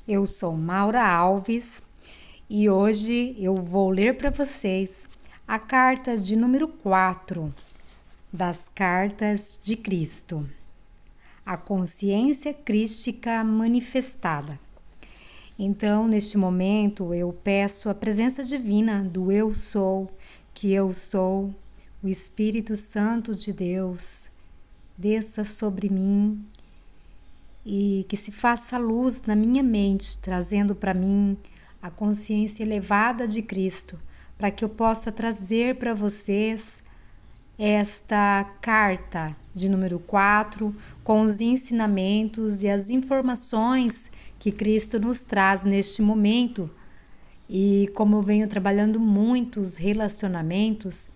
Eu sou Maura Alves e hoje eu vou ler para vocês a carta de número 4 das Cartas de Cristo, a consciência crística manifestada. Então, neste momento, eu peço a presença divina do Eu Sou, que eu sou, o Espírito Santo de Deus, desça sobre mim e que se faça luz na minha mente, trazendo para mim a consciência elevada de Cristo, para que eu possa trazer para vocês esta carta de número 4, com os ensinamentos e as informações que Cristo nos traz neste momento. E como eu venho trabalhando muitos relacionamentos,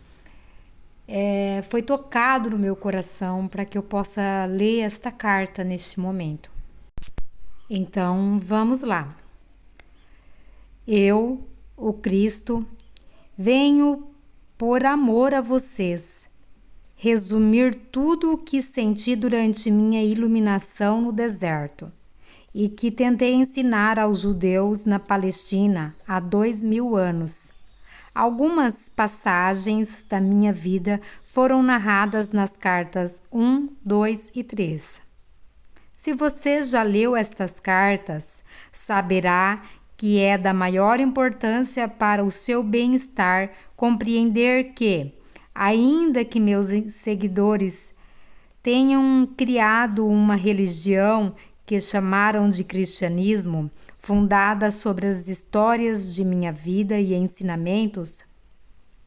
foi tocado no meu coração para que eu possa ler esta carta neste momento. Então, vamos lá. Eu, o Cristo, venho por amor a vocês, resumir tudo o que senti durante minha iluminação no deserto e que tentei ensinar aos judeus na Palestina há 2000 anos. Algumas passagens da minha vida foram narradas nas cartas 1, 2 e 3. Se você já leu estas cartas, saberá que é da maior importância para o seu bem-estar compreender que, ainda que meus seguidores tenham criado uma religião que chamaram de cristianismo, fundada sobre as histórias de minha vida e ensinamentos,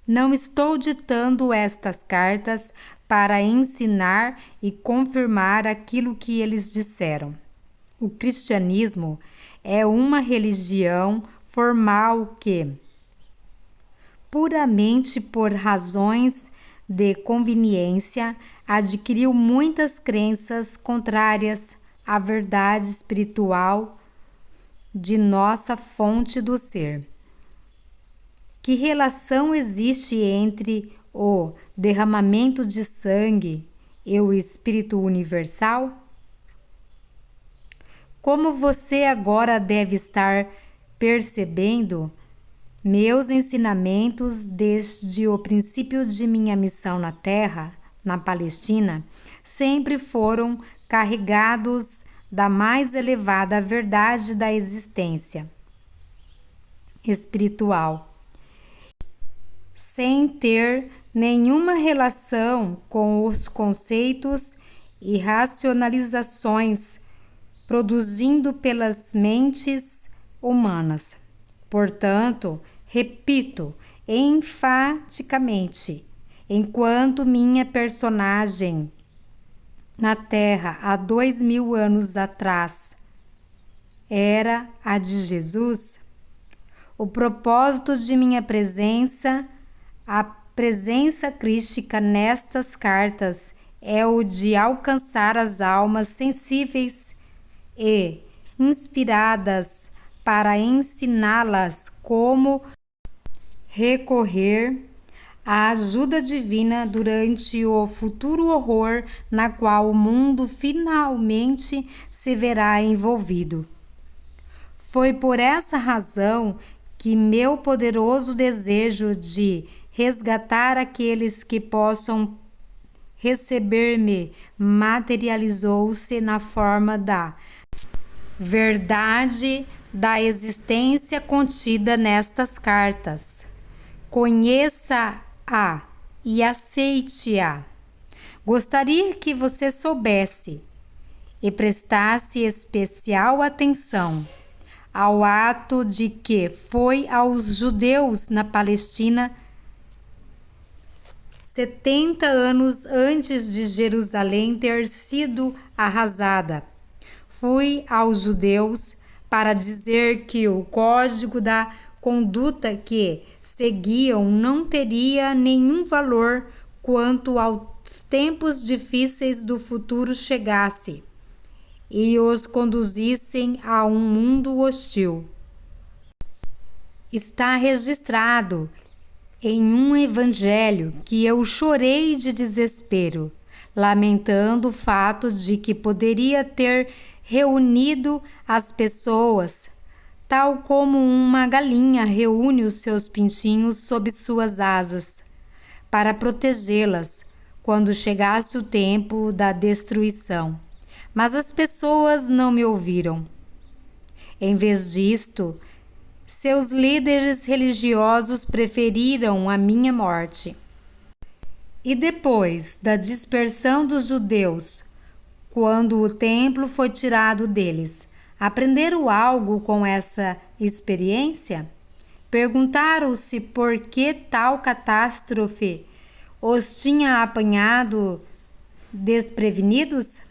não estou ditando estas cartas para ensinar e confirmar aquilo que eles disseram. O cristianismo é uma religião formal que, puramente por razões de conveniência, adquiriu muitas crenças contrárias à verdade espiritual de nossa fonte do ser. Que relação existe entre o derramamento de sangue e o Espírito Universal? Como você agora deve estar percebendo, meus ensinamentos desde o princípio de minha missão na Terra, na Palestina, sempre foram carregados da mais elevada verdade da existência espiritual, sem ter nenhuma relação com os conceitos e racionalizações produzindo pelas mentes humanas. Portanto, repito enfaticamente, enquanto minha personagem na Terra há 2000 anos atrás era a de Jesus, o propósito de minha presença, a presença crística nestas cartas, é o de alcançar as almas sensíveis e inspiradas para ensiná-las como recorrer à ajuda divina durante o futuro horror na qual o mundo finalmente se verá envolvido. Foi por essa razão que meu poderoso desejo de resgatar aqueles que possam receber-me materializou-se na forma da verdade da existência contida nestas cartas. Conheça-a e aceite-a. Gostaria que você soubesse e prestasse especial atenção ao ato de que foi aos judeus na Palestina 70 anos antes de Jerusalém ter sido arrasada. Fui aos judeus para dizer que o código da conduta que seguiam não teria nenhum valor quanto aos tempos difíceis do futuro chegasse e os conduzissem a um mundo hostil. Está registrado em um evangelho que eu chorei de desespero, lamentando o fato de que poderia ter reunido as pessoas tal como uma galinha reúne os seus pintinhos sob suas asas, para protegê-las quando chegasse o tempo da destruição. Mas as pessoas não me ouviram. Em vez disto, seus líderes religiosos preferiram a minha morte. E depois da dispersão dos judeus, quando o templo foi tirado deles, aprenderam algo com essa experiência? Perguntaram-se por que tal catástrofe os tinha apanhado desprevenidos?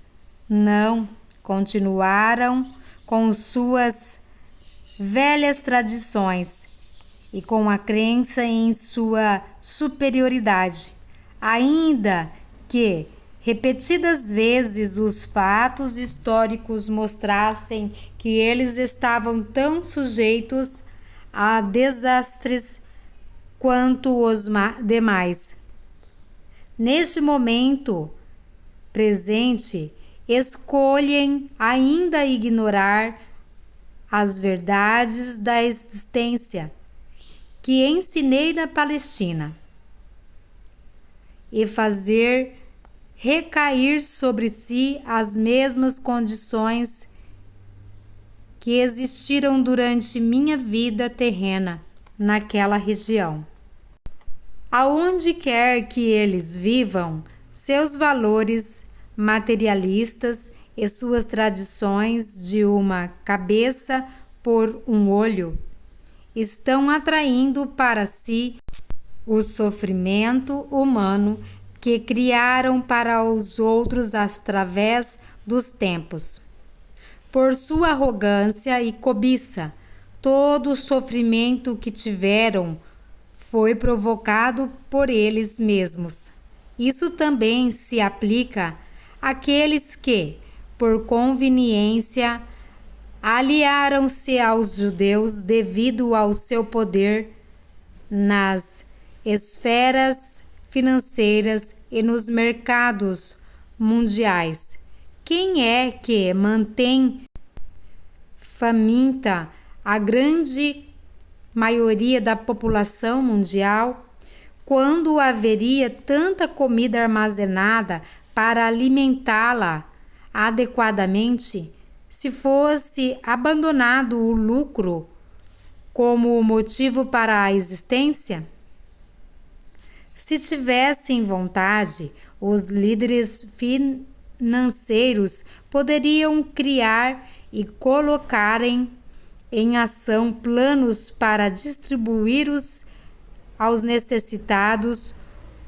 Não, continuaram com suas velhas tradições e com a crença em sua superioridade, ainda que repetidas vezes os fatos históricos mostrassem que eles estavam tão sujeitos a desastres quanto os demais. Neste momento presente, escolhem ainda ignorar as verdades da existência que ensinei na Palestina e fazer recair sobre si as mesmas condições que existiram durante minha vida terrena naquela região. Aonde quer que eles vivam, seus valores materialistas e suas tradições de uma cabeça por um olho estão atraindo para si o sofrimento humano que criaram para os outros através dos tempos. Por sua arrogância e cobiça, todo o sofrimento que tiveram foi provocado por eles mesmos. Isso também se aplica àqueles que, por conveniência, aliaram-se aos judeus devido ao seu poder nas esferas financeiras e nos mercados mundiais. Quem é que mantém faminta a grande maioria da população mundial, quando haveria tanta comida armazenada para alimentá-la adequadamente, se fosse abandonado o lucro como motivo para a existência? Se tivessem vontade, os líderes financeiros poderiam criar e colocarem em ação planos para distribuir aos necessitados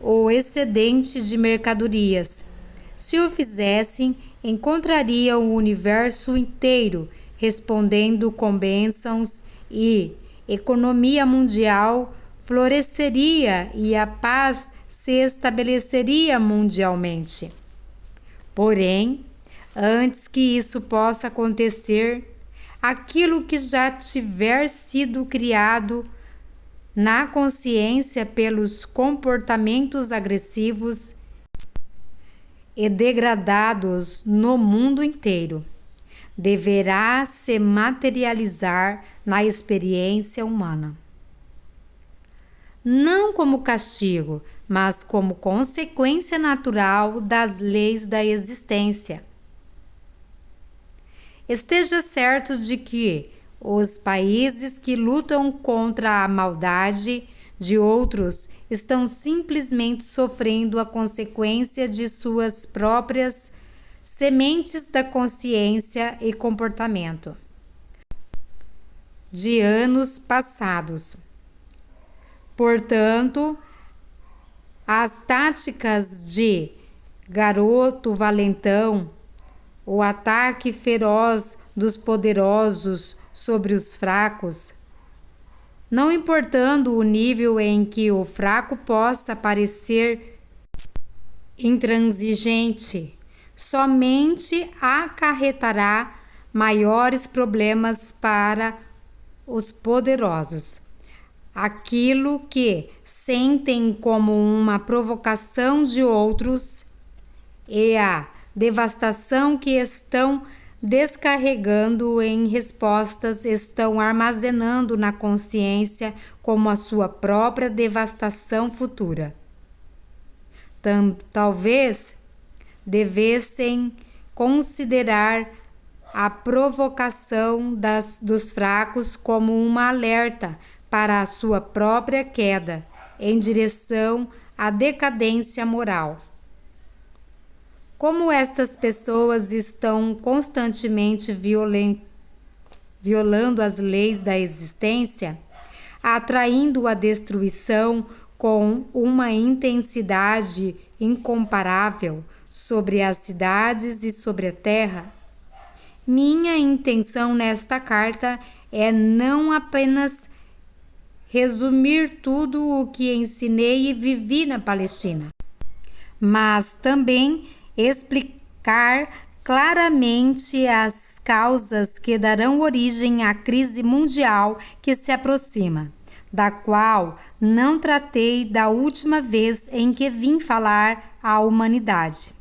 o excedente de mercadorias. Se o fizessem, encontrariam o universo inteiro respondendo com bênçãos e economia mundial floresceria e a paz se estabeleceria mundialmente. Porém, antes que isso possa acontecer, aquilo que já tiver sido criado na consciência pelos comportamentos agressivos e degradados no mundo inteiro, deverá se materializar na experiência humana. Não como castigo, mas como consequência natural das leis da existência. Esteja certo de que os países que lutam contra a maldade de outros estão simplesmente sofrendo a consequência de suas próprias sementes da consciência e comportamento de anos passados. Portanto, as táticas de garoto valentão, o ataque feroz dos poderosos sobre os fracos, não importando o nível em que o fraco possa parecer intransigente, somente acarretará maiores problemas para os poderosos. Aquilo que sentem como uma provocação de outros e a devastação que estão descarregando em respostas, estão armazenando na consciência como a sua própria devastação futura. Talvez devessem considerar a provocação dos fracos como uma alerta para a sua própria queda em direção à decadência moral. Como estas pessoas estão constantemente violando as leis da existência, atraindo a destruição com uma intensidade incomparável sobre as cidades e sobre a terra, minha intenção nesta carta é não apenas resumir tudo o que ensinei e vivi na Palestina, mas também explicar claramente as causas que darão origem à crise mundial que se aproxima, da qual não tratei da última vez em que vim falar à humanidade.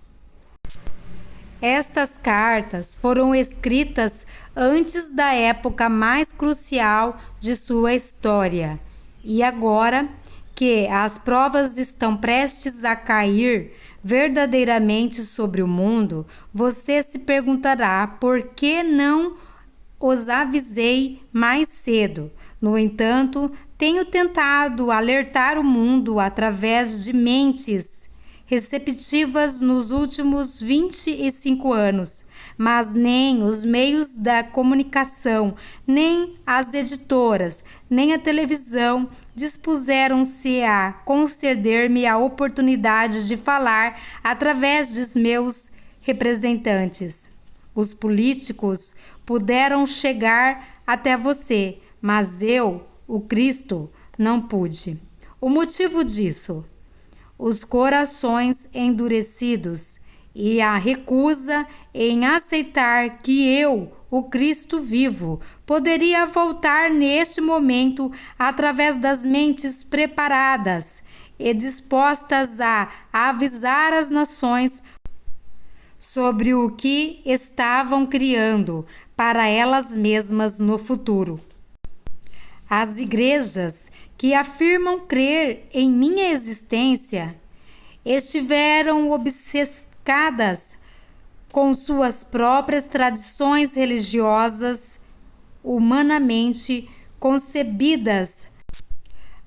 Estas cartas foram escritas antes da época mais crucial de sua história, e agora que as provas estão prestes a cair verdadeiramente sobre o mundo, você se perguntará por que não os avisei mais cedo. No entanto, tenho tentado alertar o mundo através de mentes receptivas nos últimos 25 anos, mas nem os meios da comunicação, nem as editoras, nem a televisão dispuseram-se a conceder-me a oportunidade de falar através dos meus representantes. Os políticos puderam chegar até você, mas eu, o Cristo, não pude. O motivo disso: os corações endurecidos e a recusa em aceitar que eu, o Cristo vivo, poderia voltar neste momento através das mentes preparadas e dispostas a avisar as nações sobre o que estavam criando para elas mesmas no futuro. As igrejas que afirmam crer em minha existência estiveram obcecadas com suas próprias tradições religiosas humanamente concebidas,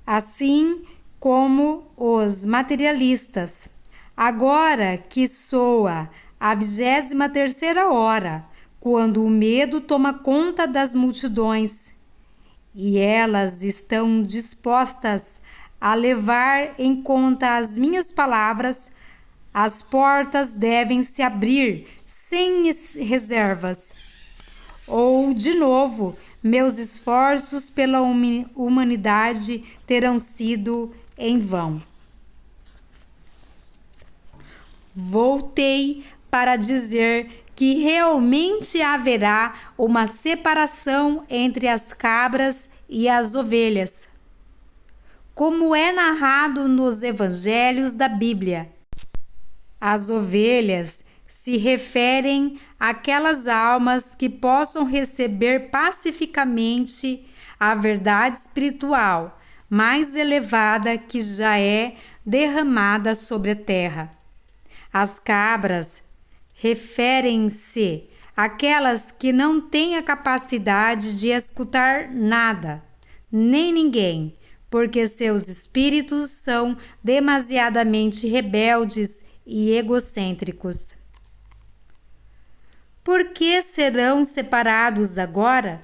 assim como os materialistas. Agora que soa a 23ª hora, quando o medo toma conta das multidões, e elas estão dispostas a levar em conta as minhas palavras, as portas devem se abrir sem reservas. Ou, de novo, meus esforços pela humanidade terão sido em vão. Voltei para dizer que realmente haverá uma separação entre as cabras e as ovelhas, como é narrado nos evangelhos da Bíblia. As ovelhas se referem àquelas almas que possam receber pacificamente a verdade espiritual mais elevada que já é derramada sobre a terra. As cabras referem-se àquelas que não têm a capacidade de escutar nada, nem ninguém, porque seus espíritos são demasiadamente rebeldes e egocêntricos. Por que serão separados agora?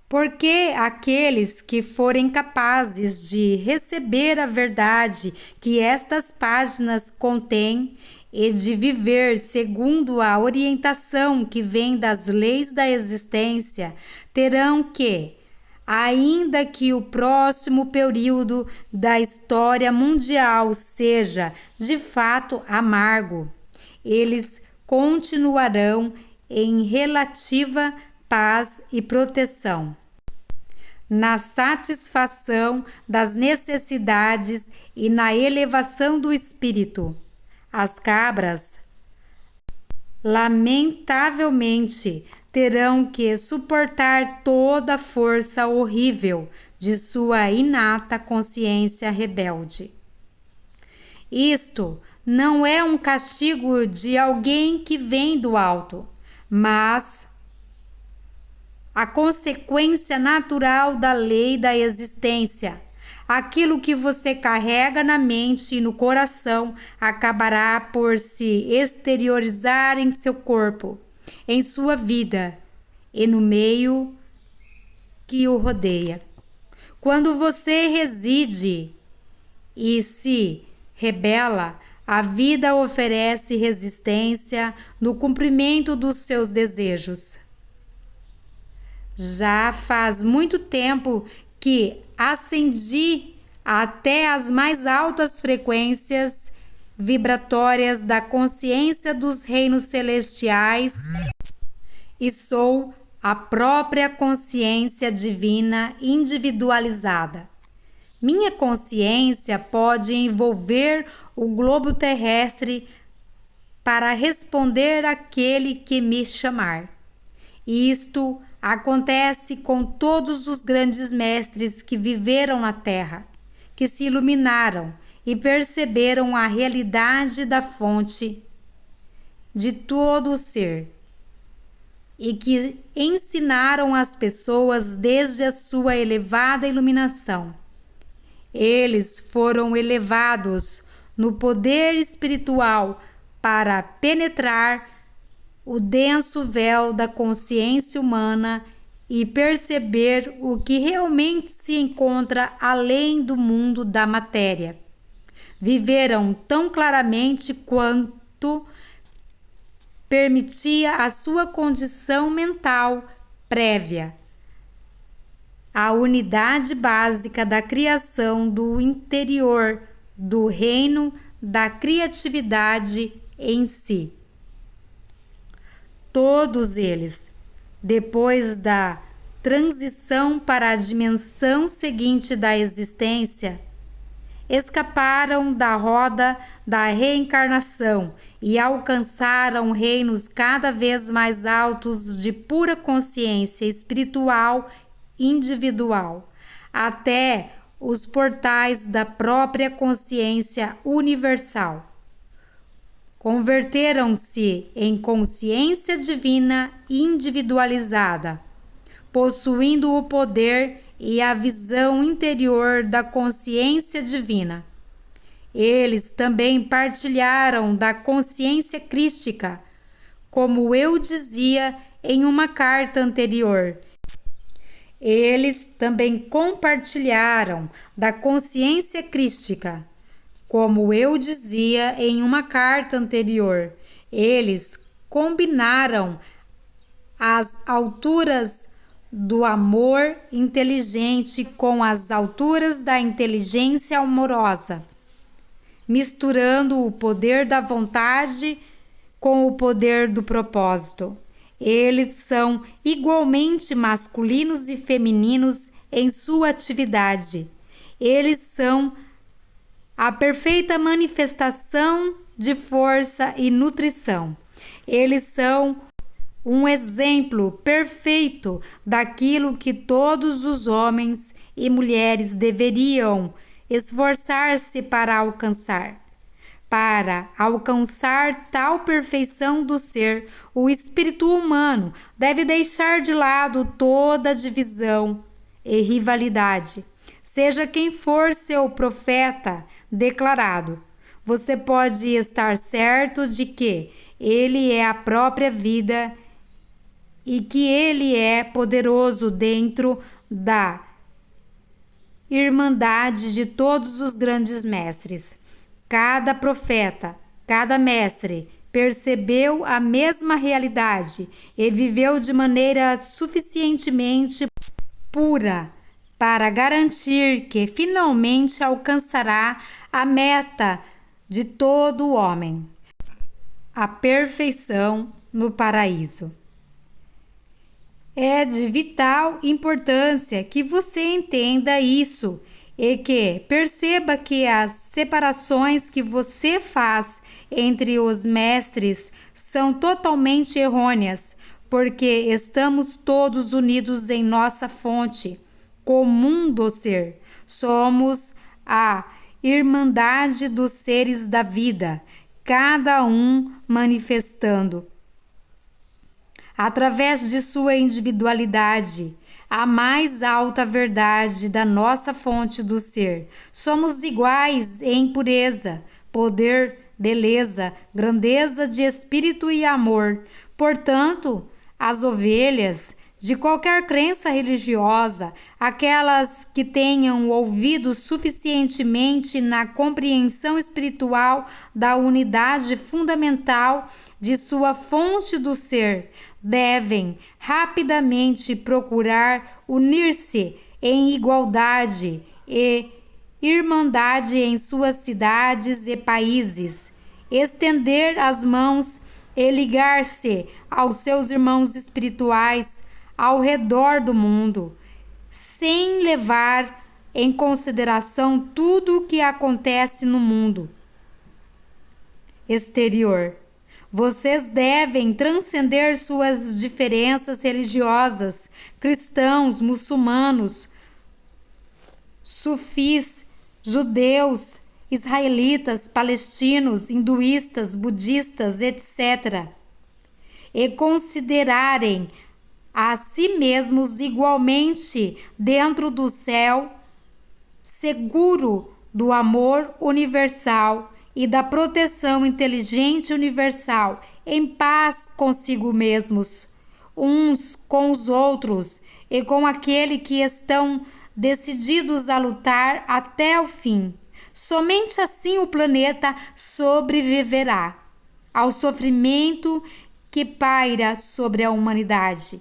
Porque aqueles que forem capazes de receber a verdade que estas páginas contêm e de viver segundo a orientação que vem das leis da existência, terão que, ainda que o próximo período da história mundial seja de fato amargo, eles continuarão em relativa paz e proteção, na satisfação das necessidades e na elevação do espírito. As cabras lamentavelmente terão que suportar toda a força horrível de sua inata consciência rebelde. Isto não é um castigo de alguém que vem do alto, mas a consequência natural da lei da existência. Aquilo que você carrega na mente e no coração acabará por se exteriorizar em seu corpo, em sua vida e no meio que o rodeia. Quando você reside e se rebela, a vida oferece resistência no cumprimento dos seus desejos. Já faz muito tempo que ascendi até as mais altas frequências vibratórias da consciência dos reinos celestiais e sou a própria consciência divina individualizada. Minha consciência pode envolver o globo terrestre para responder àquele que me chamar. Isto acontece com todos os grandes mestres que viveram na Terra, que se iluminaram e perceberam a realidade da fonte de todo o ser e que ensinaram as pessoas desde a sua elevada iluminação. Eles foram elevados no poder espiritual para penetrar o denso véu da consciência humana e perceber o que realmente se encontra além do mundo da matéria. Viveram tão claramente quanto permitia a sua condição mental prévia, a unidade básica da criação do interior do reino da criatividade em si. Todos eles, depois da transição para a dimensão seguinte da existência, escaparam da roda da reencarnação e alcançaram reinos cada vez mais altos de pura consciência espiritual individual, até os portais da própria consciência universal. Converteram-se em consciência divina individualizada, possuindo o poder e a visão interior da consciência divina. Eles também partilharam da consciência crística, como eu dizia em uma carta anterior. Eles também compartilharam da consciência crística, como eu dizia em uma carta anterior. Eles combinaram as alturas do amor inteligente com as alturas da inteligência amorosa, misturando o poder da vontade com o poder do propósito. Eles são igualmente masculinos e femininos em sua atividade. Eles são a perfeita manifestação de força e nutrição. Eles são um exemplo perfeito daquilo que todos os homens e mulheres deveriam esforçar-se para alcançar. Para alcançar tal perfeição do ser, o espírito humano deve deixar de lado toda divisão e rivalidade. Seja quem for seu profeta declarado, você pode estar certo de que ele é a própria vida e que ele é poderoso dentro da irmandade de todos os grandes mestres. Cada profeta, cada mestre percebeu a mesma realidade e viveu de maneira suficientemente pura para garantir que finalmente alcançará a meta de todo homem, a perfeição no paraíso. É de vital importância que você entenda isso e que perceba que as separações que você faz entre os mestres são totalmente errôneas, porque estamos todos unidos em nossa fonte comum do ser. Somos a irmandade dos seres da vida, cada um manifestando, através de sua individualidade, a mais alta verdade da nossa fonte do ser. Somos iguais em pureza, poder, beleza, grandeza de espírito e amor. Portanto, as ovelhas de qualquer crença religiosa, aquelas que tenham ouvido suficientemente na compreensão espiritual da unidade fundamental de sua fonte do ser, devem rapidamente procurar unir-se em igualdade e irmandade em suas cidades e países, estender as mãos e ligar-se aos seus irmãos espirituais ao redor do mundo, sem levar em consideração tudo o que acontece no mundo exterior. Vocês devem transcender suas diferenças religiosas, cristãos, muçulmanos, sufis, judeus, israelitas, palestinos, hinduístas, budistas, etc., e considerarem a si mesmos igualmente dentro do céu seguro do amor universal e da proteção inteligente universal, em paz consigo mesmos, uns com os outros e com aquele que estão decididos a lutar até o fim. Somente assim o planeta sobreviverá ao sofrimento que paira sobre a humanidade.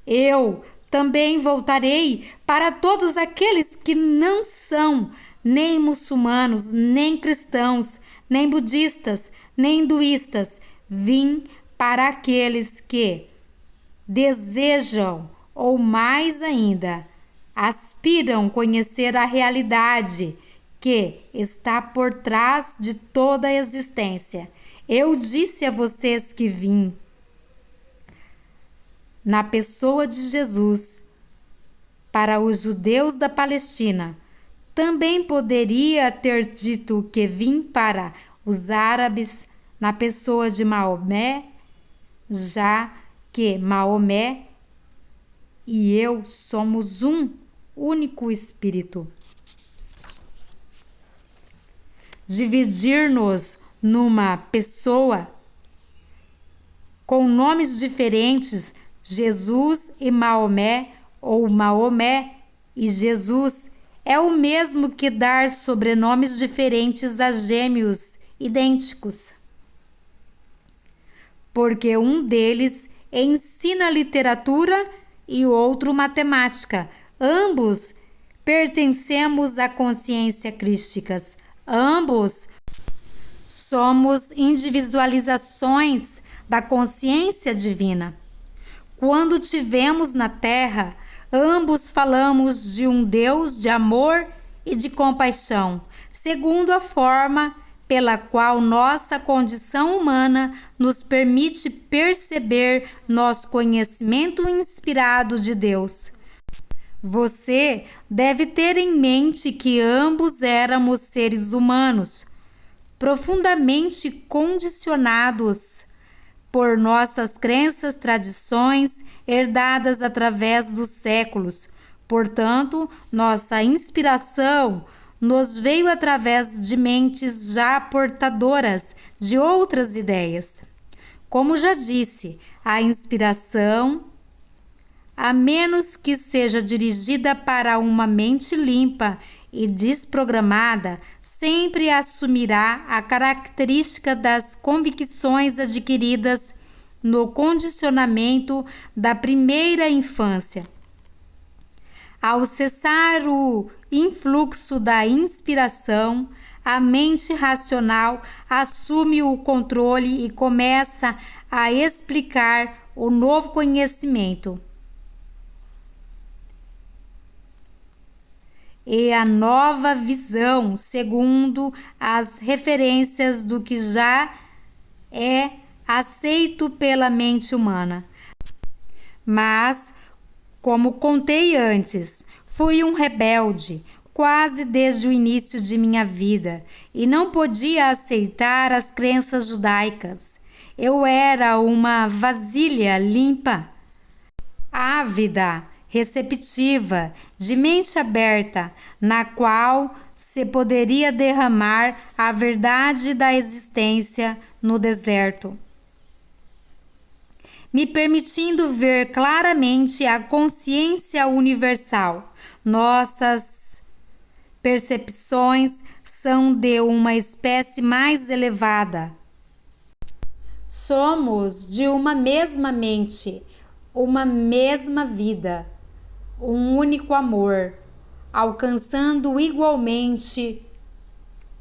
Eu também voltarei para todos aqueles que não são nem muçulmanos, nem cristãos, nem budistas, nem hinduístas. Vim para aqueles que desejam, ou mais ainda, aspiram conhecer a realidade que está por trás de toda a existência. Eu disse a vocês que vim na pessoa de Jesus para os judeus da Palestina. Também poderia ter dito que vim para os árabes na pessoa de Maomé, já que Maomé e eu somos um único espírito. Dividir-nos numa pessoa com nomes diferentes, Jesus e Maomé, ou Maomé e Jesus, é o mesmo que dar sobrenomes diferentes a gêmeos idênticos, porque um deles ensina literatura e o outro matemática. Ambos pertencemos à consciência crísticas. Ambos somos individualizações da consciência divina. Quando tivemos na Terra, ambos falamos de um Deus de amor e de compaixão, segundo a forma pela qual nossa condição humana nos permite perceber nosso conhecimento inspirado de Deus. Você deve ter em mente que ambos éramos seres humanos, profundamente condicionados por nossas crenças, tradições, herdadas através dos séculos. Portanto, nossa inspiração nos veio através de mentes já portadoras de outras ideias. Como já disse, a inspiração, a menos que seja dirigida para uma mente limpa e desprogramada, sempre assumirá a característica das convicções adquiridas no condicionamento da primeira infância. Ao cessar o influxo da inspiração, a mente racional assume o controle e começa a explicar o novo conhecimento. e a nova visão segundo as referências do que já é aceito pela mente humana. Mas, como contei antes, fui um rebelde quase desde o início de minha vida e não podia aceitar as crenças judaicas. Eu era uma vasilha limpa, ávida, receptiva, de mente aberta, na qual se poderia derramar a verdade da existência no deserto, me permitindo ver claramente a consciência universal. Nossas percepções são de uma espécie mais elevada. Somos de uma mesma mente, uma mesma vida, um único amor, alcançando igualmente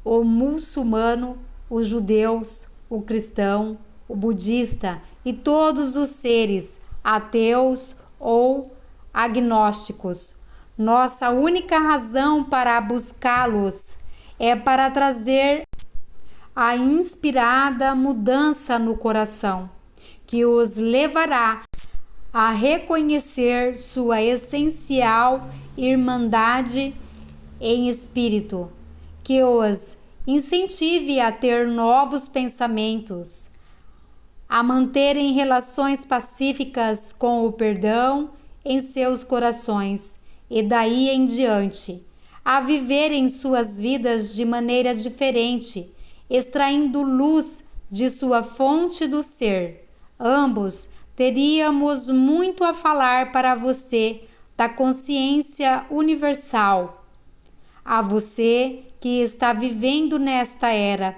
o muçulmano, os judeus, o cristão, o budista e todos os seres ateus ou agnósticos. Nossa única razão para buscá-los é para trazer a inspirada mudança no coração, que os levará a reconhecer sua essencial irmandade em espírito, que os incentive a ter novos pensamentos, a manterem relações pacíficas com o perdão em seus corações e daí em diante, a viverem suas vidas de maneira diferente, extraindo luz de sua fonte do ser. Ambos teríamos muito a falar para você da consciência universal, a você que está vivendo nesta era,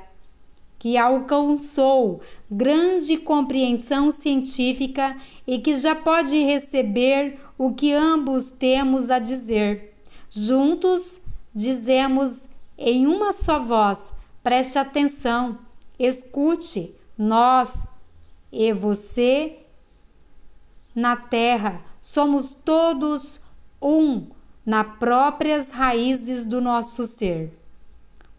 que alcançou grande compreensão científica e que já pode receber o que ambos temos a dizer. Juntos dizemos em uma só voz: preste atenção, escute, nós e você na Terra somos todos um nas próprias raízes do nosso ser.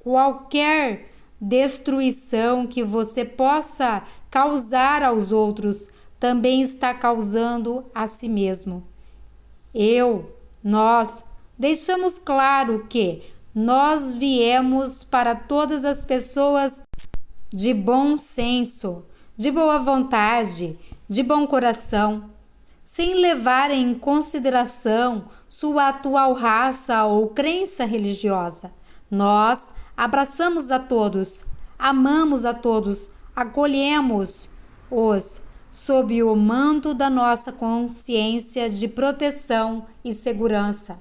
Qualquer destruição que você possa causar aos outros também está causando a si mesmo. Nós deixamos claro que nós viemos para todas as pessoas de bom senso, de boa vontade, de bom coração, sem levar em consideração sua atual raça ou crença religiosa. Nós abraçamos a todos, amamos a todos, acolhemos-os sob o manto da nossa consciência de proteção e segurança.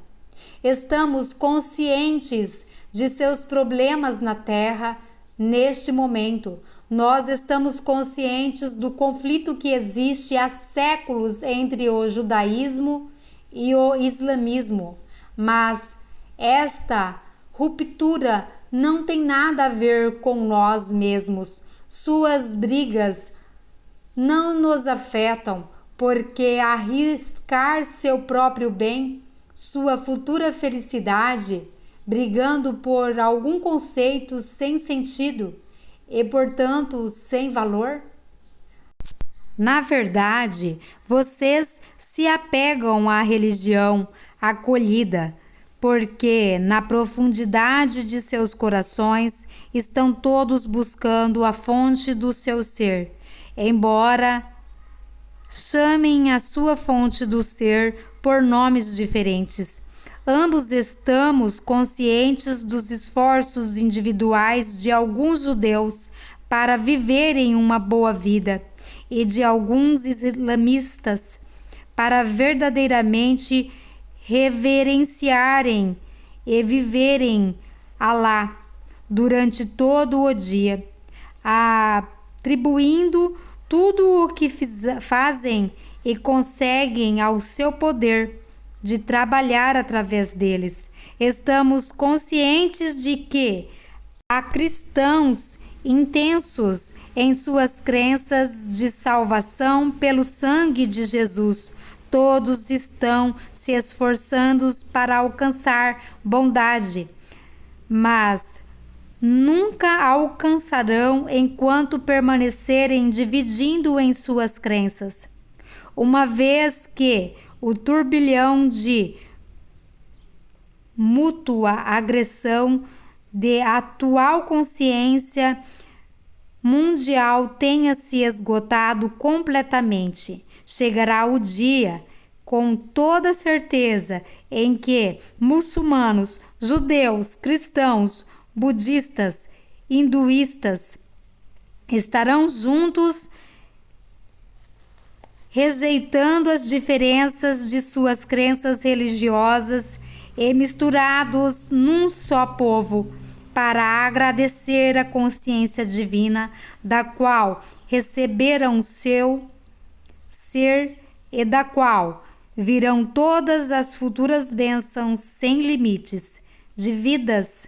Estamos conscientes de seus problemas na Terra neste momento. Nós estamos conscientes do conflito que existe há séculos entre o judaísmo e o islamismo, mas esta ruptura não tem nada a ver com nós mesmos. Suas brigas não nos afetam, porque arriscar seu próprio bem, sua futura felicidade, brigando por algum conceito sem sentido e, portanto, sem valor? Na verdade, vocês se apegam à religião acolhida, porque na profundidade de seus corações estão todos buscando a fonte do seu ser, embora chamem a sua fonte do ser por nomes diferentes. Ambos estamos conscientes dos esforços individuais de alguns judeus para viverem uma boa vida e de alguns islamistas para verdadeiramente reverenciarem e viverem Alá durante todo o dia, atribuindo tudo o que fazem e conseguem ao seu poder de trabalhar através deles. Estamos conscientes de que há cristãos intensos em suas crenças de salvação pelo sangue de Jesus. Todos estão se esforçando para alcançar bondade, mas nunca alcançarão enquanto permanecerem dividindo em suas crenças. Uma vez que o turbilhão de mútua agressão de atual consciência mundial tenha se esgotado completamente, chegará o dia, com toda certeza, em que muçulmanos, judeus, cristãos, budistas, hinduístas estarão juntos, rejeitando as diferenças de suas crenças religiosas e misturados num só povo, para agradecer a consciência divina, da qual receberam seu ser e da qual virão todas as futuras bênçãos sem limites, de vidas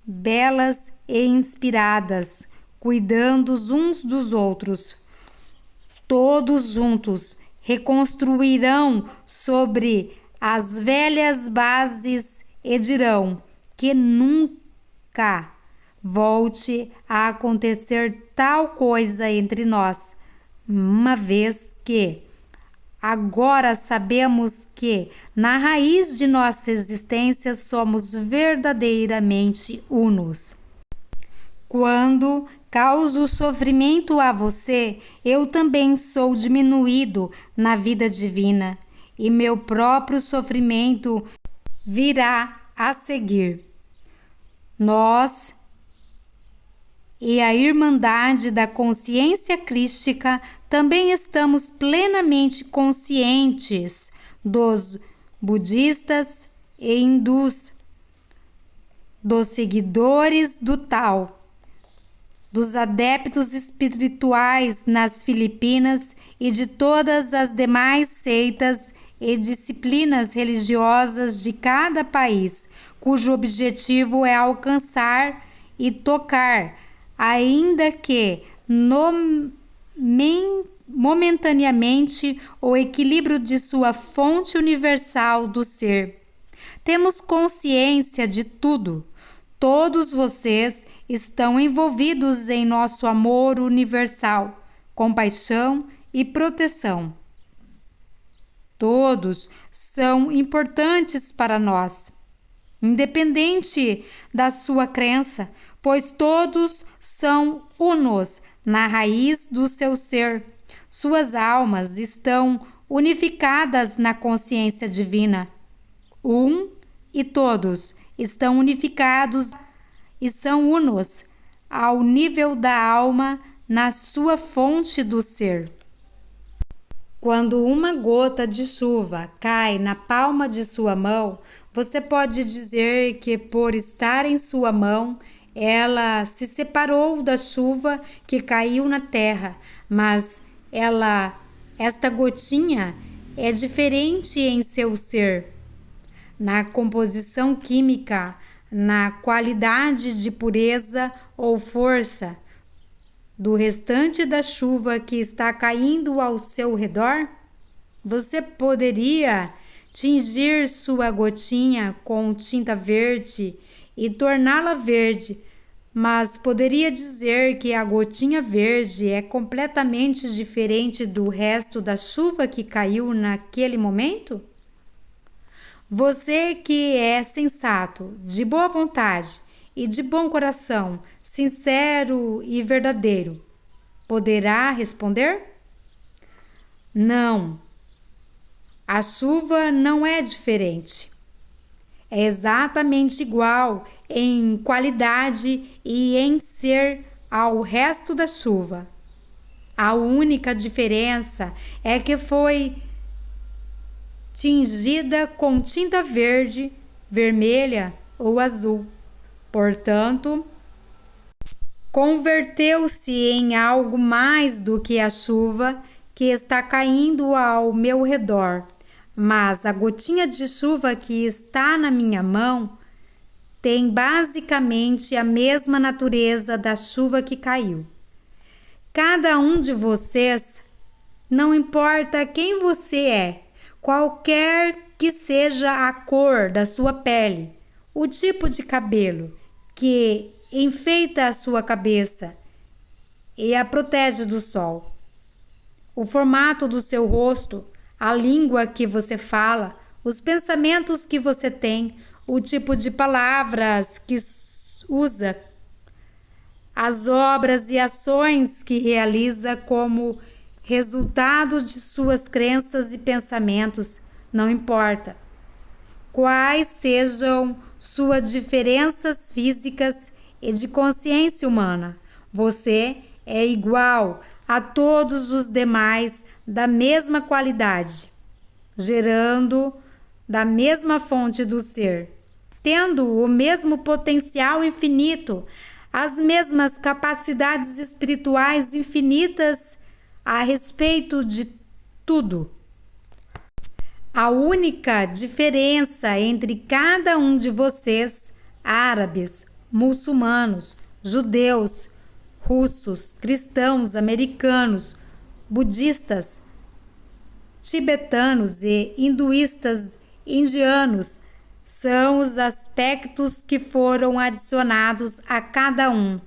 belas e inspiradas, cuidando uns dos outros. Todos juntos reconstruirão sobre as velhas bases e dirão que nunca volte a acontecer tal coisa entre nós, uma vez que agora sabemos que na raiz de nossa existência somos verdadeiramente unos. Quando causo sofrimento a você, eu também sou diminuído na vida divina, e meu próprio sofrimento virá a seguir. Nós e a Irmandade da Consciência Crística também estamos plenamente conscientes dos budistas e hindus, dos seguidores do Tao, dos adeptos espirituais nas Filipinas e de todas as demais seitas e disciplinas religiosas de cada país, cujo objetivo é alcançar e tocar, ainda que momentaneamente, o equilíbrio de sua fonte universal do ser. Temos consciência de tudo. Todos vocês estão envolvidos em nosso amor universal, compaixão e proteção. Todos são importantes para nós, independente da sua crença, pois todos são unos na raiz do seu ser. Suas almas estão unificadas na consciência divina. E todos estão unificados e são unos ao nível da alma na sua fonte do ser. Quando uma gota de chuva cai na palma de sua mão, você pode dizer que por estar em sua mão, ela se separou da chuva que caiu na terra, mas esta gotinha é diferente em seu ser, na composição química, na qualidade de pureza ou força do restante da chuva que está caindo ao seu redor. Você poderia tingir sua gotinha com tinta verde e torná-la verde, mas poderia dizer que a gotinha verde é completamente diferente do resto da chuva que caiu naquele momento? Você que é sensato, de boa vontade e de bom coração, sincero e verdadeiro, poderá responder? Não. A chuva não é diferente. É exatamente igual em qualidade e em ser ao resto da chuva. A única diferença é que foi tingida com tinta verde, vermelha ou azul. Portanto, converteu-se em algo mais do que a chuva que está caindo ao meu redor. Mas a gotinha de chuva que está na minha mão tem basicamente a mesma natureza da chuva que caiu. Cada um de vocês, não importa quem você é, qualquer que seja a cor da sua pele, o tipo de cabelo que enfeita a sua cabeça e a protege do sol, o formato do seu rosto, a língua que você fala, os pensamentos que você tem, o tipo de palavras que usa, as obras e ações que realiza como resultado de suas crenças e pensamentos, não importa quais sejam suas diferenças físicas e de consciência humana, você é igual a todos os demais da mesma qualidade, gerando da mesma fonte do ser, tendo o mesmo potencial infinito, as mesmas capacidades espirituais infinitas a respeito de tudo. A única diferença entre cada um de vocês, árabes, muçulmanos, judeus, russos, cristãos, americanos, budistas, tibetanos e hinduístas, indianos, são os aspectos que foram adicionados a cada um,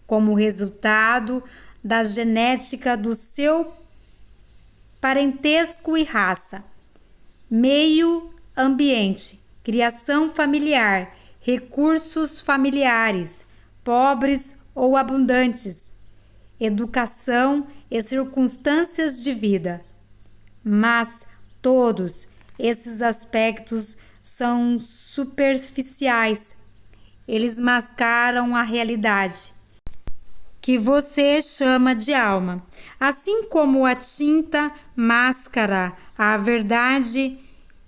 como resultado da genética do seu parentesco e raça, meio ambiente, criação familiar, recursos familiares, pobres ou abundantes, educação e circunstâncias de vida. Mas todos esses aspectos são superficiais. Eles mascaram a realidade, que você chama de alma. Assim como a tinta mascara a verdade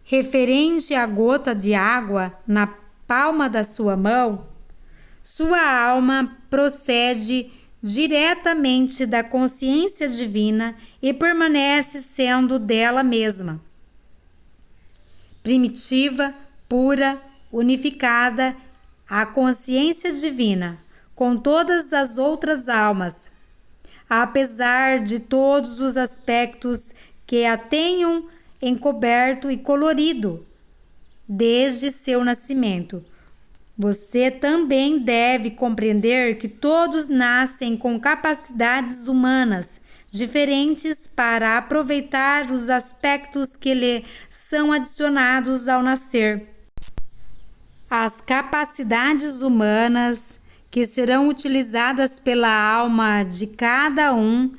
referente à gota de água na palma da sua mão, sua alma procede diretamente da consciência divina e permanece sendo dela mesma. Primitiva, pura, unificada, a consciência divina, com todas as outras almas, apesar de todos os aspectos que a tenham encoberto e colorido desde seu nascimento. Você também deve compreender que todos nascem com capacidades humanas diferentes para aproveitar os aspectos que lhe são adicionados ao nascer. As capacidades humanas que serão utilizadas pela alma de cada um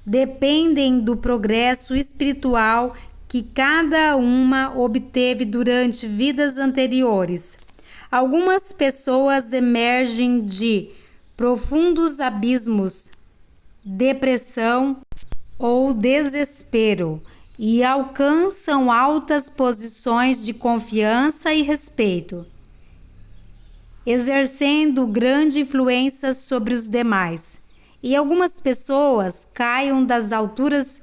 dependem do progresso espiritual que cada uma obteve durante vidas anteriores. Algumas pessoas emergem de profundos abismos, depressão ou desespero e alcançam altas posições de confiança e respeito, exercendo grande influência sobre os demais. E algumas pessoas caem das alturas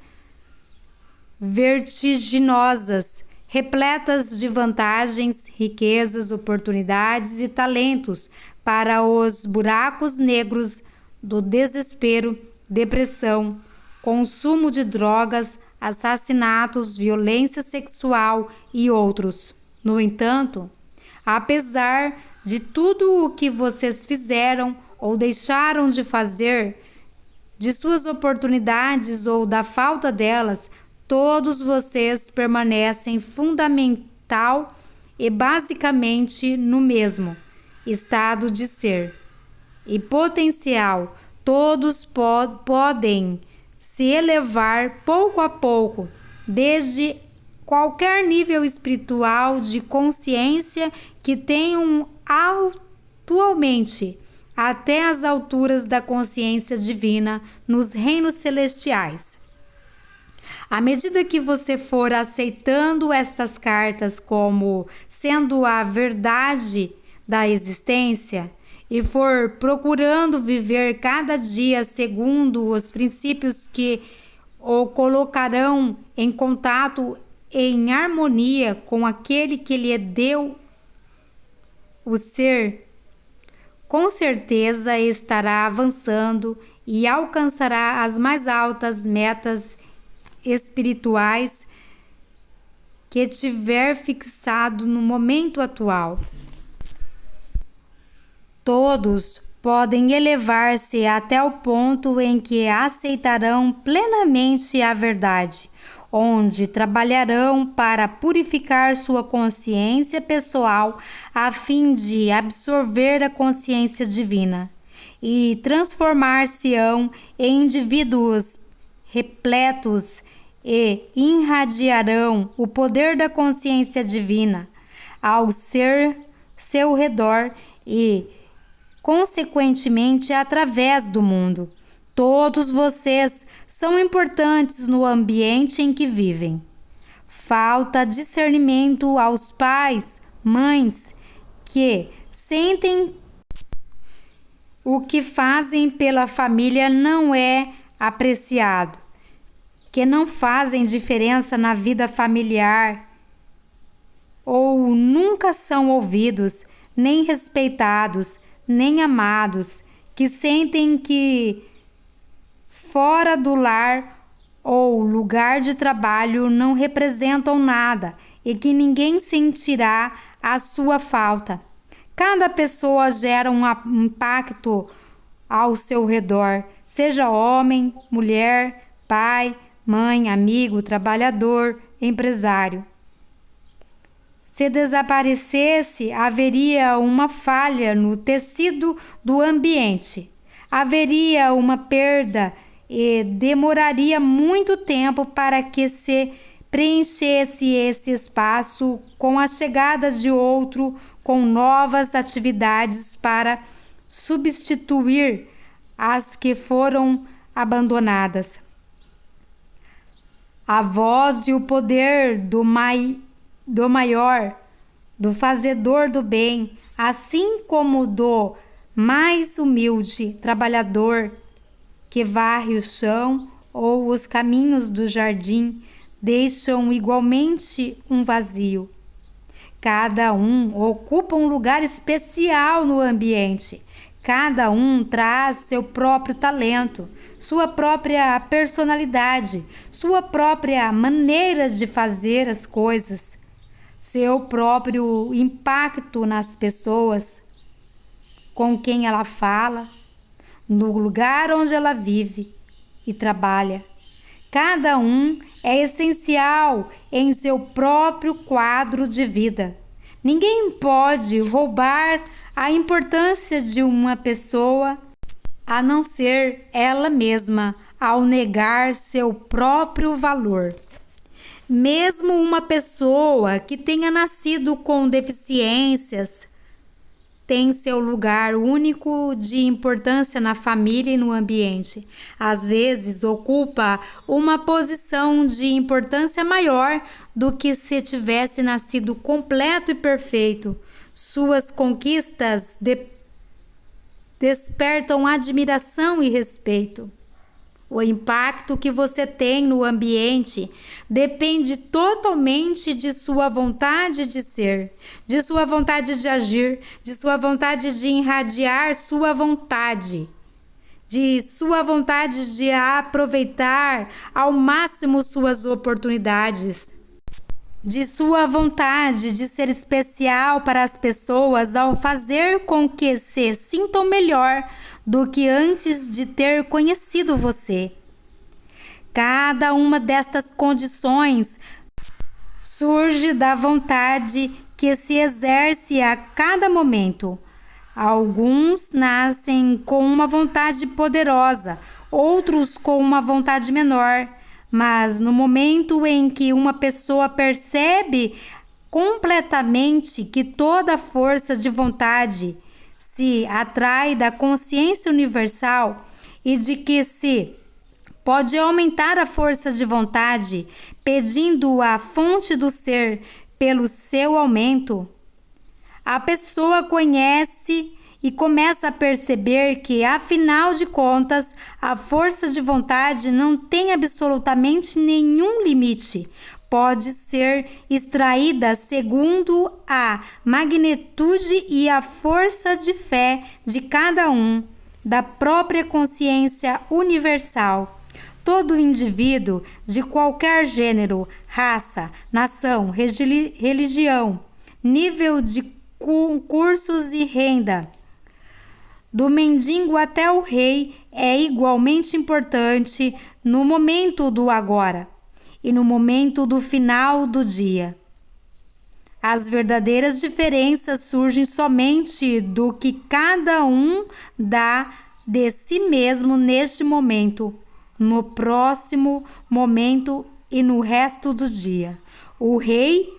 vertiginosas, repletas de vantagens, riquezas, oportunidades e talentos para os buracos negros do desespero, depressão, consumo de drogas, assassinatos, violência sexual e outros. No entanto, apesar de tudo o que vocês fizeram ou deixaram de fazer, de suas oportunidades ou da falta delas, todos vocês permanecem fundamental e basicamente no mesmo estado de ser e potencial. Todos podem se elevar pouco a pouco, desde qualquer nível espiritual de consciência que tenham atualmente, até as alturas da consciência divina nos reinos celestiais. À medida que você for aceitando estas cartas como sendo a verdade da existência e for procurando viver cada dia segundo os princípios que o colocarão em contato e em harmonia com aquele que lhe deu o ser, com certeza estará avançando e alcançará as mais altas metas espirituais que tiver fixado no momento atual. Todos podem elevar-se até o ponto em que aceitarão plenamente a verdade, onde trabalharão para purificar sua consciência pessoal a fim de absorver a consciência divina e transformar-se-ão em indivíduos repletos e irradiarão o poder da consciência divina ao ser seu redor e, consequentemente, através do mundo. Todos vocês são importantes no ambiente em que vivem. Falta discernimento aos pais, mães, que sentem o que fazem pela família não é apreciado, que não fazem diferença na vida familiar ou nunca são ouvidos, nem respeitados, nem amados, que sentem que fora do lar ou lugar de trabalho não representam nada e que ninguém sentirá a sua falta. Cada pessoa gera um impacto ao seu redor, seja homem, mulher, pai, mãe, amigo, trabalhador, empresário. Se desaparecesse, haveria uma falha no tecido do ambiente. Haveria uma perda e demoraria muito tempo para que se preenchesse esse espaço com a chegada de outro, com novas atividades para substituir as que foram abandonadas. A voz e o poder do maior, do fazedor do bem, assim como do mais humilde trabalhador que varre o chão ou os caminhos do jardim, deixam igualmente um vazio. Cada um ocupa um lugar especial no ambiente. Cada um traz seu próprio talento, sua própria personalidade, sua própria maneira de fazer as coisas, seu próprio impacto nas pessoas com quem ela fala, no lugar onde ela vive e trabalha. Cada um é essencial em seu próprio quadro de vida. Ninguém pode roubar a importância de uma pessoa a não ser ela mesma ao negar seu próprio valor. Mesmo uma pessoa que tenha nascido com deficiências tem seu lugar único de importância na família e no ambiente. Às vezes ocupa uma posição de importância maior do que se tivesse nascido completo e perfeito. Suas conquistas despertam admiração e respeito. O impacto que você tem no ambiente depende totalmente de sua vontade de ser, de sua vontade de agir, de sua vontade de irradiar sua vontade, de sua vontade de aproveitar ao máximo suas oportunidades, de sua vontade de ser especial para as pessoas ao fazer com que se sintam melhor do que antes de ter conhecido você. Cada uma destas condições surge da vontade que se exerce a cada momento. Alguns nascem com uma vontade poderosa, outros com uma vontade menor. Mas no momento em que uma pessoa percebe completamente que toda força de vontade se atrai da consciência universal e de que se pode aumentar a força de vontade pedindo à fonte do ser pelo seu aumento, a pessoa conhece e começa a perceber que, afinal de contas, a força de vontade não tem absolutamente nenhum limite. Pode ser extraída segundo a magnitude e a força de fé de cada um, da própria consciência universal. Todo indivíduo de qualquer gênero, raça, nação, religião, nível de cursos e renda, do mendigo até o rei, é igualmente importante no momento do agora e no momento do final do dia. As verdadeiras diferenças surgem somente do que cada um dá de si mesmo neste momento, no próximo momento e no resto do dia. O rei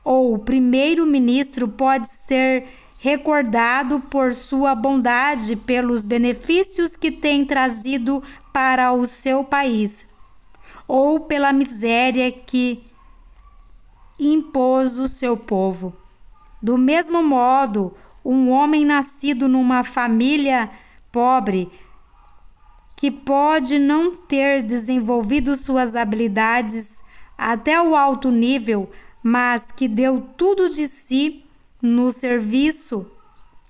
ou o primeiro-ministro pode ser recordado por sua bondade, pelos benefícios que tem trazido para o seu país, ou pela miséria que impôs o seu povo. Do mesmo modo, um homem nascido numa família pobre, que pode não ter desenvolvido suas habilidades até o alto nível, mas que deu tudo de si no serviço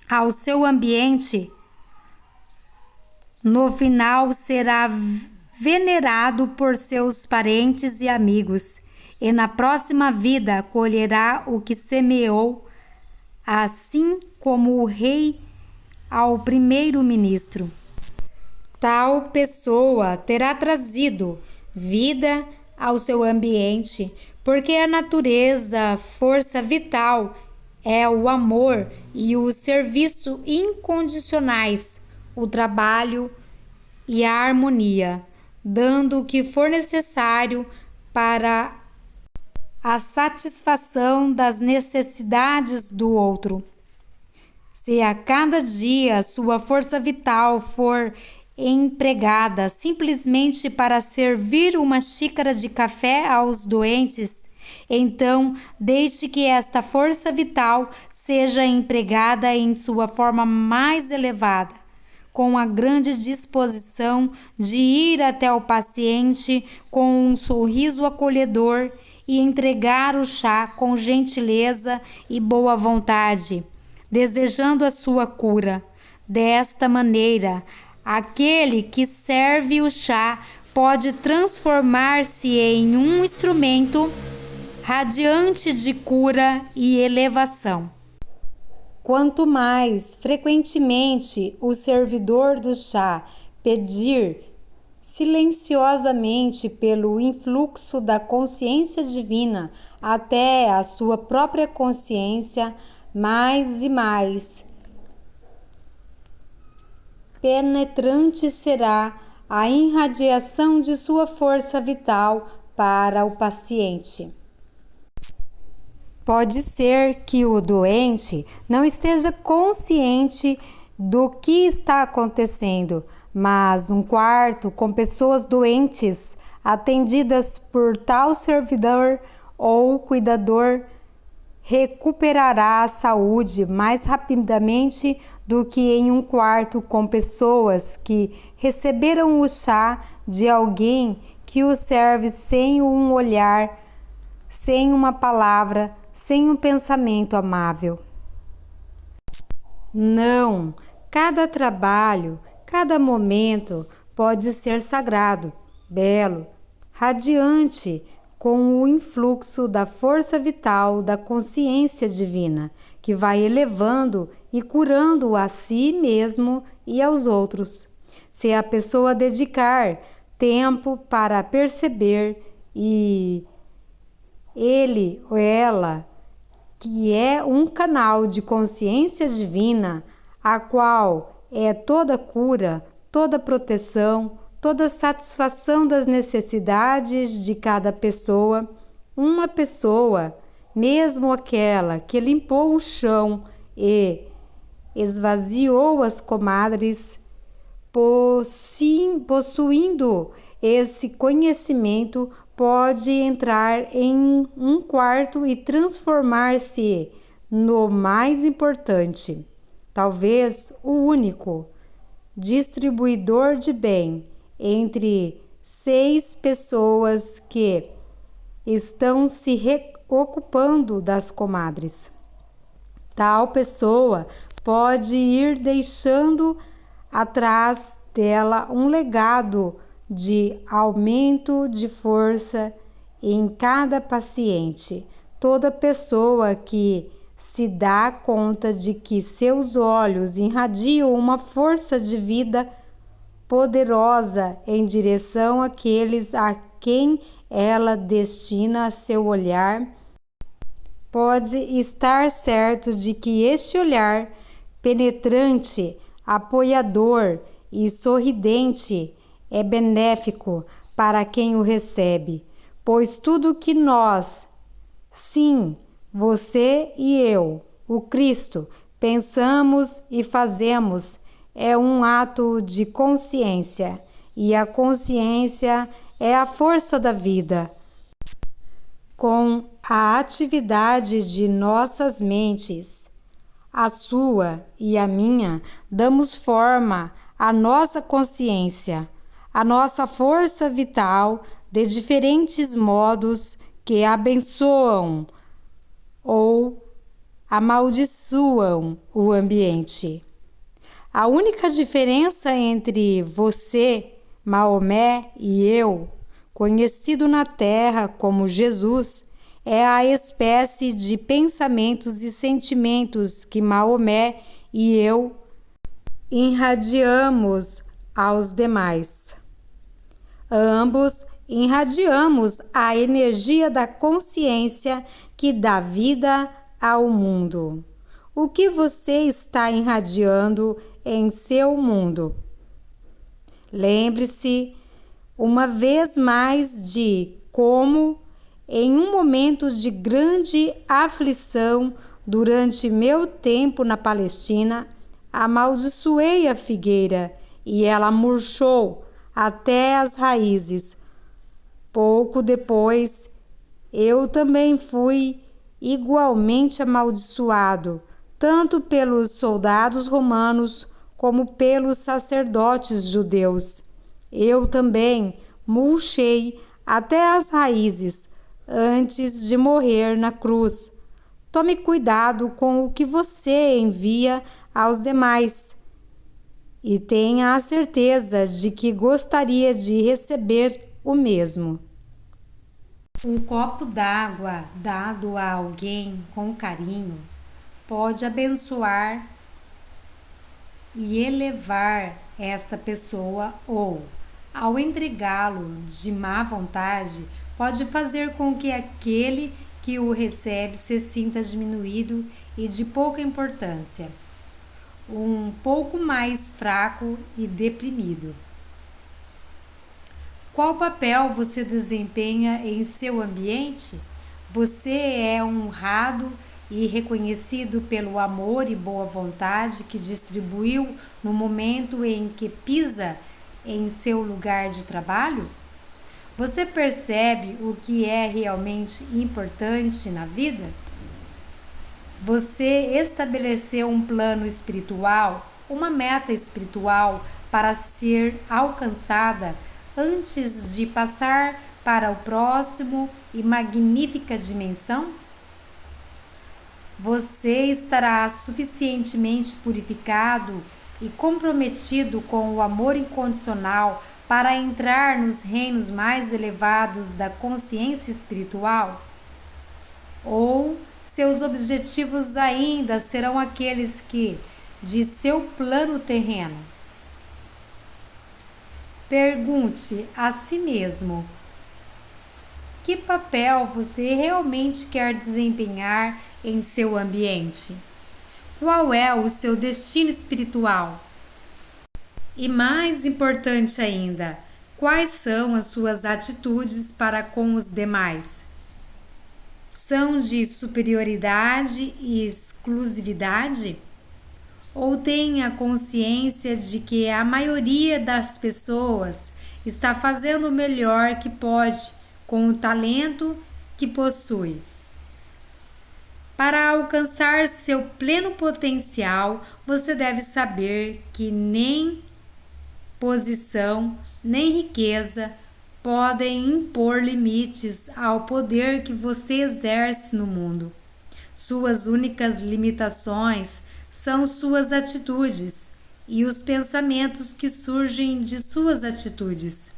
ao seu ambiente, no final será venerado por seus parentes e amigos, e na próxima vida colherá o que semeou, assim como o rei ao primeiro-ministro. Tal pessoa terá trazido vida ao seu ambiente, porque a natureza, força vital, é o amor e o serviço incondicionais, o trabalho e a harmonia, dando o que for necessário para a satisfação das necessidades do outro. Se a cada dia sua força vital for empregada simplesmente para servir uma xícara de café aos doentes, então deixe que esta força vital seja empregada em sua forma mais elevada, com a grande disposição de ir até o paciente com um sorriso acolhedor e entregar o chá com gentileza e boa vontade, desejando a sua cura. Desta maneira, aquele que serve o chá pode transformar-se em um instrumento radiante de cura e elevação. Quanto mais frequentemente o servidor do chá pedir silenciosamente pelo influxo da consciência divina até a sua própria consciência, mais e mais penetrante será a irradiação de sua força vital para o paciente. Pode ser que o doente não esteja consciente do que está acontecendo, mas um quarto com pessoas doentes atendidas por tal servidor ou cuidador recuperará a saúde mais rapidamente do que em um quarto com pessoas que receberam o chá de alguém que o serve sem um olhar, sem uma palavra, sem um pensamento amável. Não, cada trabalho, cada momento pode ser sagrado, belo, radiante, com o influxo da força vital da consciência divina, que vai elevando e curando a si mesmo e aos outros. Se a pessoa dedicar tempo para perceber e ele ou ela, que é um canal de consciência divina, a qual é toda cura, toda proteção, toda satisfação das necessidades de cada pessoa, uma pessoa, mesmo aquela que limpou o chão e esvaziou as comadres, possuindo esse conhecimento, pode entrar em um quarto e transformar-se no mais importante, talvez o único, distribuidor de bem entre 6 pessoas que estão se ocupando das comadres. Tal pessoa pode ir deixando atrás dela um legado de aumento de força em cada paciente. Toda pessoa que se dá conta de que seus olhos irradiam uma força de vida poderosa em direção àqueles a quem ela destina seu olhar, pode estar certo de que este olhar penetrante, apoiador e sorridente é benéfico para quem o recebe, pois tudo que nós, sim, você e eu, o Cristo, pensamos e fazemos é um ato de consciência, e a consciência é a força da vida. Com a atividade de nossas mentes, a sua e a minha, damos forma à nossa consciência, à nossa força vital de diferentes modos que abençoam ou amaldiçoam o ambiente. A única diferença entre você, Maomé, e eu, conhecido na Terra como Jesus, é a espécie de pensamentos e sentimentos que Maomé e eu irradiamos aos demais. Ambos irradiamos a energia da consciência que dá vida ao mundo. O que você está irradiando em seu mundo? Lembre-se uma vez mais de como, em um momento de grande aflição durante meu tempo na Palestina, amaldiçoei a figueira e ela murchou até as raízes. Pouco depois, eu também fui igualmente amaldiçoado, tanto pelos soldados romanos como pelos sacerdotes judeus. Eu também murchei até as raízes antes de morrer na cruz. Tome cuidado com o que você envia aos demais e tenha a certeza de que gostaria de receber o mesmo. Um copo d'água dado a alguém com carinho pode abençoar e elevar esta pessoa ou, ao entregá-lo de má vontade, pode fazer com que aquele que o recebe se sinta diminuído e de pouca importância, um pouco mais fraco e deprimido. Qual papel você desempenha em seu ambiente? Você é honrado e reconhecido pelo amor e boa vontade que distribuiu no momento em que pisa em seu lugar de trabalho? Você percebe o que é realmente importante na vida? Você estabeleceu um plano espiritual, uma meta espiritual para ser alcançada antes de passar para o próximo e magnífica dimensão? Você estará suficientemente purificado e comprometido com o amor incondicional para entrar nos reinos mais elevados da consciência espiritual? Ou seus objetivos ainda serão aqueles que, de seu plano terreno? Pergunte a si mesmo: que papel você realmente quer desempenhar em seu ambiente? Qual é o seu destino espiritual? E mais importante ainda, quais são as suas atitudes para com os demais? São de superioridade e exclusividade? Ou tem a consciência de que a maioria das pessoas está fazendo o melhor que pode com o talento que possui? Para alcançar seu pleno potencial, você deve saber que nem posição, nem riqueza podem impor limites ao poder que você exerce no mundo. Suas únicas limitações são suas atitudes e os pensamentos que surgem de suas atitudes.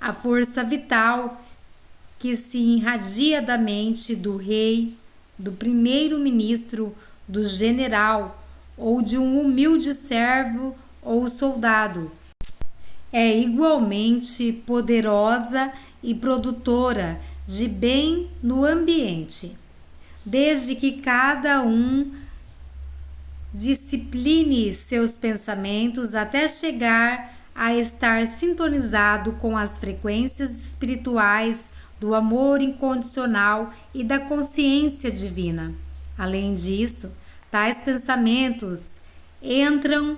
a força vital que se irradia da mente do rei, do primeiro-ministro, do general ou de um humilde servo ou soldado. É igualmente poderosa e produtora de bem no ambiente, desde que cada um discipline seus pensamentos até chegar a estar sintonizado com as frequências espirituais do amor incondicional e da consciência divina. Além disso, tais pensamentos entram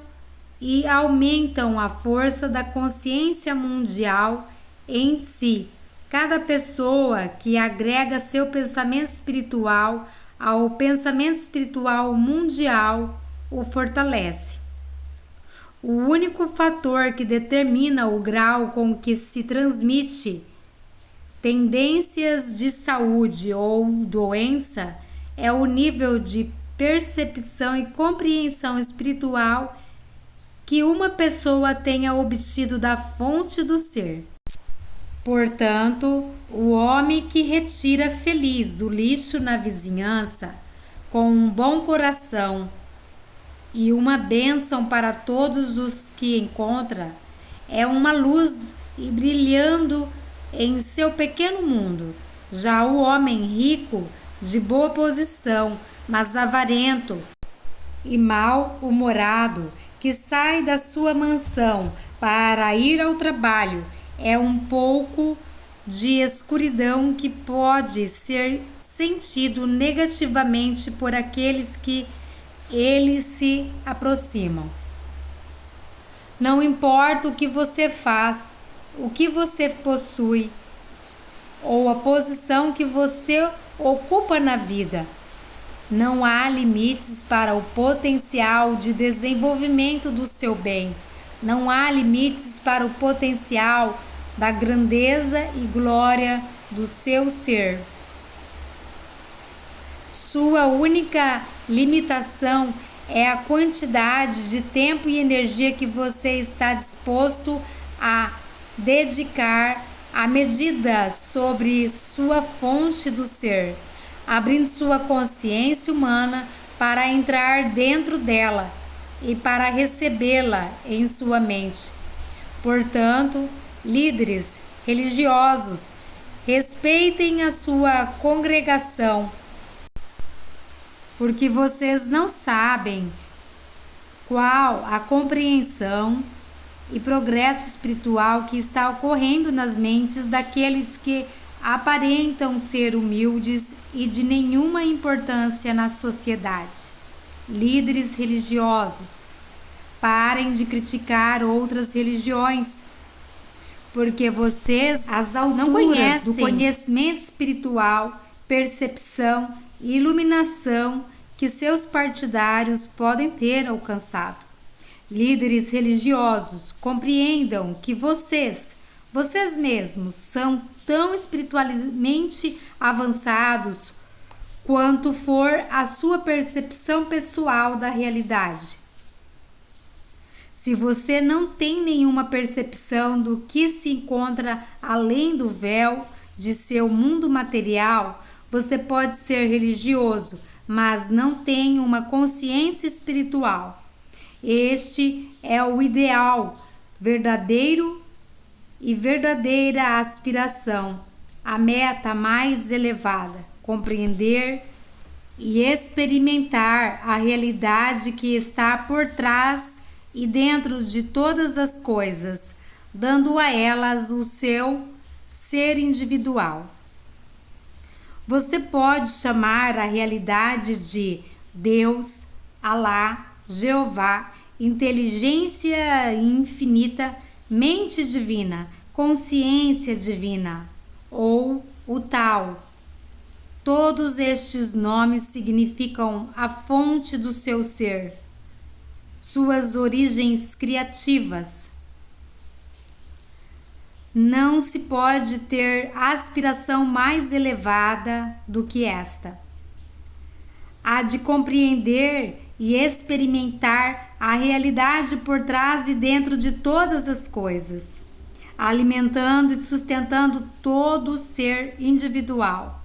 e aumentam a força da consciência mundial em si. Cada pessoa que agrega seu pensamento espiritual ao pensamento espiritual mundial o fortalece. O único fator que determina o grau com que se transmite tendências de saúde ou doença é o nível de percepção e compreensão espiritual que uma pessoa tenha obtido da fonte do ser. Portanto, o homem que retira feliz o lixo na vizinhança, com um bom coração e uma bênção para todos os que encontra, é uma luz brilhando em seu pequeno mundo. Já o homem rico, de boa posição, mas avarento e mal-humorado, que sai da sua mansão para ir ao trabalho, é um pouco de escuridão que pode ser sentido negativamente por aqueles que eles se aproximam. Não importa o que você faz, o que você possui ou a posição que você ocupa na vida, não há limites para o potencial de desenvolvimento do seu bem. Não há limites para o potencial da grandeza e glória do seu ser. Sua única limitação é a quantidade de tempo e energia que você está disposto a dedicar à medida sobre sua fonte do ser, abrindo sua consciência humana para entrar dentro dela e para recebê-la em sua mente. Portanto, líderes religiosos, respeitem a sua congregação, porque vocês não sabem qual a compreensão e progresso espiritual que está ocorrendo nas mentes daqueles que aparentam ser humildes e de nenhuma importância na sociedade. Líderes religiosos, parem de criticar outras religiões, porque vocês, às alturas do conhecimento espiritual, percepção e iluminação que seus partidários podem ter alcançado. Líderes religiosos, compreendam que vocês mesmos são tão espiritualmente avançados quanto for a sua percepção pessoal da realidade. Se você não tem nenhuma percepção do que se encontra além do véu de seu mundo material, você pode ser religioso, mas não tem uma consciência espiritual. Este é o ideal, verdadeiro e verdadeira aspiração, a meta mais elevada, compreender e experimentar a realidade que está por trás e dentro de todas as coisas, dando a elas o seu ser individual. Você pode chamar a realidade de Deus, Alá, Jeová, inteligência infinita, mente divina, consciência divina ou o Tal. Todos estes nomes significam a fonte do seu ser, suas origens criativas. Não se pode ter aspiração mais elevada do que esta. A de compreender e experimentar a realidade por trás e dentro de todas as coisas. alimentando e sustentando todo o ser individual.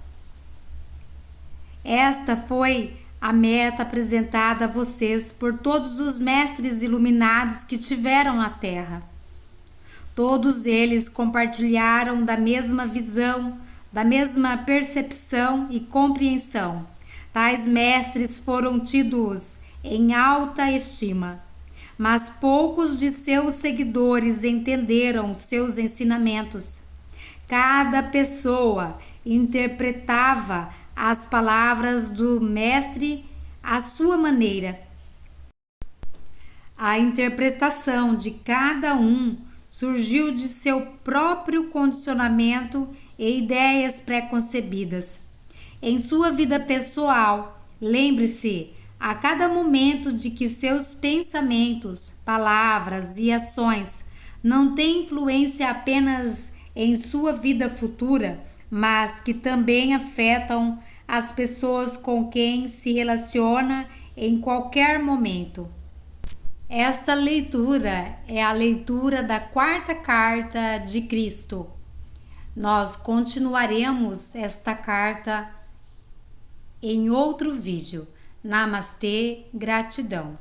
Esta foi a meta apresentada a vocês por todos os mestres iluminados que tiveram na Terra. Todos eles compartilharam da mesma visão, da mesma percepção e compreensão. Tais mestres foram tidos em alta estima, mas poucos de seus seguidores entenderam seus ensinamentos. Cada pessoa interpretava as palavras do mestre à sua maneira. A interpretação de cada um surgiu de seu próprio condicionamento e ideias pré-concebidas. Em sua vida pessoal, lembre-se a cada momento de que seus pensamentos, palavras e ações não têm influência apenas em sua vida futura, mas que também afetam as pessoas com quem se relaciona em qualquer momento. Esta leitura é a leitura da quarta carta de Cristo. Nós continuaremos esta carta em outro vídeo. Namastê, gratidão.